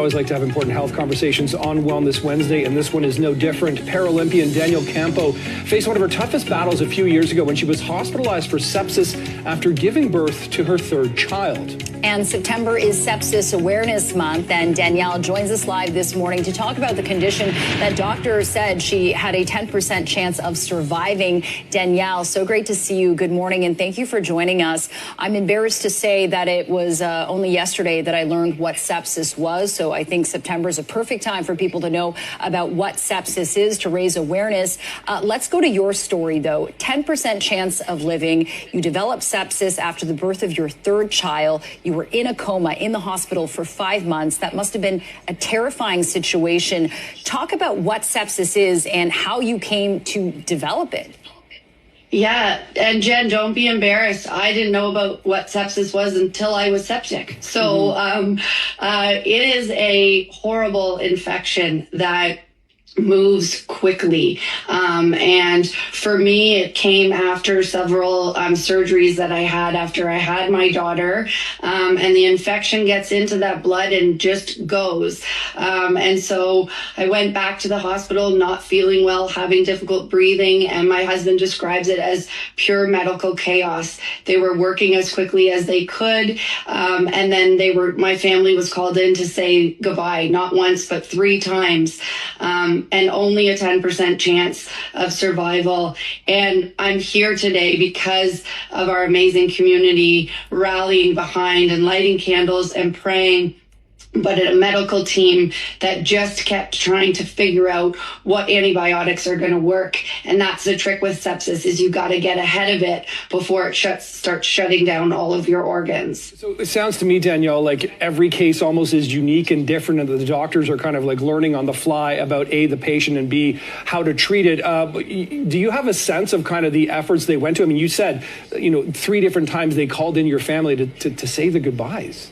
always like to have important health conversations on Wellness Wednesday, and this one is no different. Paralympian Danielle Campo faced one of her toughest battles a few years ago when she was hospitalized for sepsis after giving birth to her third child. And September is Sepsis Awareness Month, and Danielle joins us live this morning to talk about the condition that doctors said she had a 10% chance of surviving. Danielle, so great to see you. Good morning, and thank you for joining us. I'm embarrassed to say that it was only yesterday that I learned what sepsis was, so I think September is a perfect time for people to know about what sepsis is, to raise awareness. Let's go to your story, though. 10% chance of living. You developed sepsis after the birth of your third child. You were in a coma in the hospital for 5 months. That must have been a terrifying situation. Talk about what sepsis is and how you came to develop it. Yeah, and Jen, don't be embarrassed. I didn't know about what sepsis was until I was septic. So it is a horrible infection that moves quickly. And for me, it came after several surgeries that I had after I had my daughter. And the infection gets into that blood and just goes. And so I went back to the hospital, not feeling well, having difficult breathing. And my husband describes it as pure medical chaos. They were working as quickly as they could. And then my family was called in to say goodbye, not once, but 3 times. And only a 10% chance of survival. And I'm here today because of our amazing community rallying behind and lighting candles and praying, but a medical team that just kept trying to figure out what antibiotics are going to work. And that's the trick with sepsis, is you got to get ahead of it before it starts shutting down all of your organs. So it sounds to me, Danielle, like every case almost is unique and different, and the doctors are kind of like learning on the fly about A, the patient, and B, how to treat it. Do you have a sense of kind of the efforts they went to? I mean, you said, 3 different times they called in your family to say the goodbyes.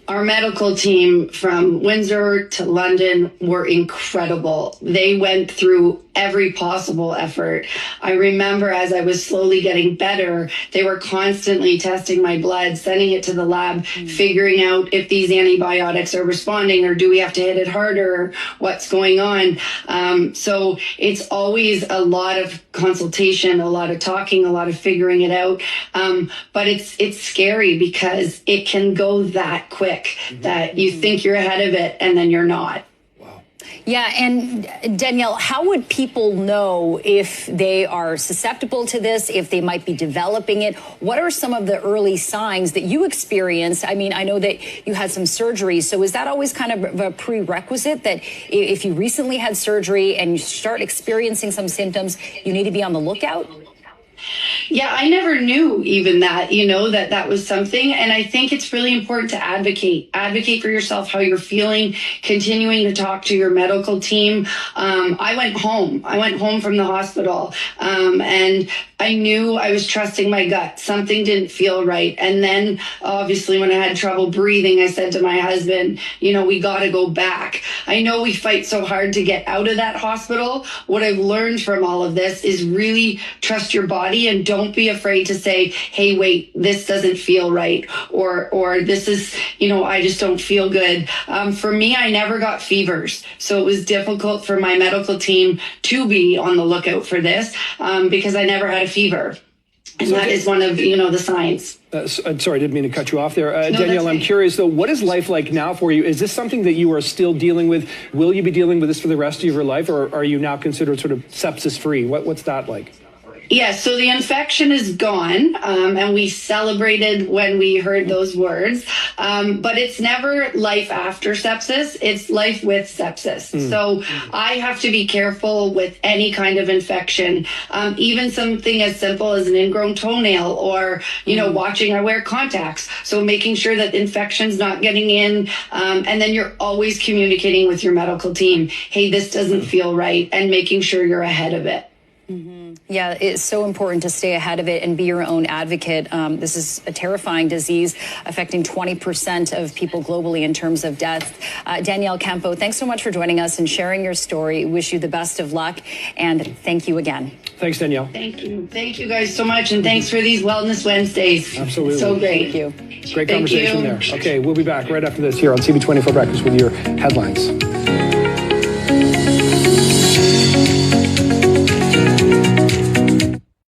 Our medical team from Windsor to London were incredible. They went through every possible effort. I remember as I was slowly getting better, they were constantly testing my blood, sending it to the lab, figuring out if these antibiotics are responding, or do we have to hit it harder, or what's going on. So it's always a lot of consultation, a lot of talking, a lot of figuring it out. But it's scary because it can go that quick that you think you're ahead of it and then you're not. Yeah, and Danielle, how would people know if they are susceptible to this, if they might be developing it? What are some of the early signs that you experienced? I mean, I know that you had some surgery, so is that always kind of a prerequisite that if you recently had surgery and you start experiencing some symptoms, you need to be on the lookout? Yeah, I never knew even that, that was something. And I think it's really important to advocate for yourself, how you're feeling, continuing to talk to your medical team. I went home from the hospital, and I knew I was trusting my gut. Something didn't feel right. And then obviously when I had trouble breathing, I said to my husband, we got to go back. I know we fight so hard to get out of that hospital. What I've learned from all of this is really trust your body and don't be afraid to say, hey, wait, this doesn't feel right. Or this is, I just don't feel good. For me, I never got fevers. So it was difficult for my medical team to be on the lookout for this because I never had a fever. And that is one of, the signs. Sorry, I didn't mean to cut you off there. No, Danielle, I'm curious, though, what is life like now for you? Is this something that you are still dealing with? Will you be dealing with this for the rest of your life, or are you now considered sort of sepsis-free? What's that like? Yeah, so the infection is gone, and we celebrated when we heard those words. But it's never life after sepsis, it's life with sepsis. So I have to be careful with any kind of infection, even something as simple as an ingrown toenail or, watching. I wear contacts. So making sure that the infection's not getting in. And then you're always communicating with your medical team. Hey, this doesn't feel right, and making sure you're ahead of it. Yeah, it's so important to stay ahead of it and be your own advocate. This is a terrifying disease affecting 20% of people globally in terms of death. Danielle Campo, thanks so much for joining us and sharing your story. Wish you the best of luck, and thank you again. Thanks, Danielle. Thank you. Thank you guys so much, and thanks for these Wellness Wednesdays. Absolutely. So great. Thank you. Great conversation there. Okay, we'll be back right after this here on CP24 Breakfast with your headlines.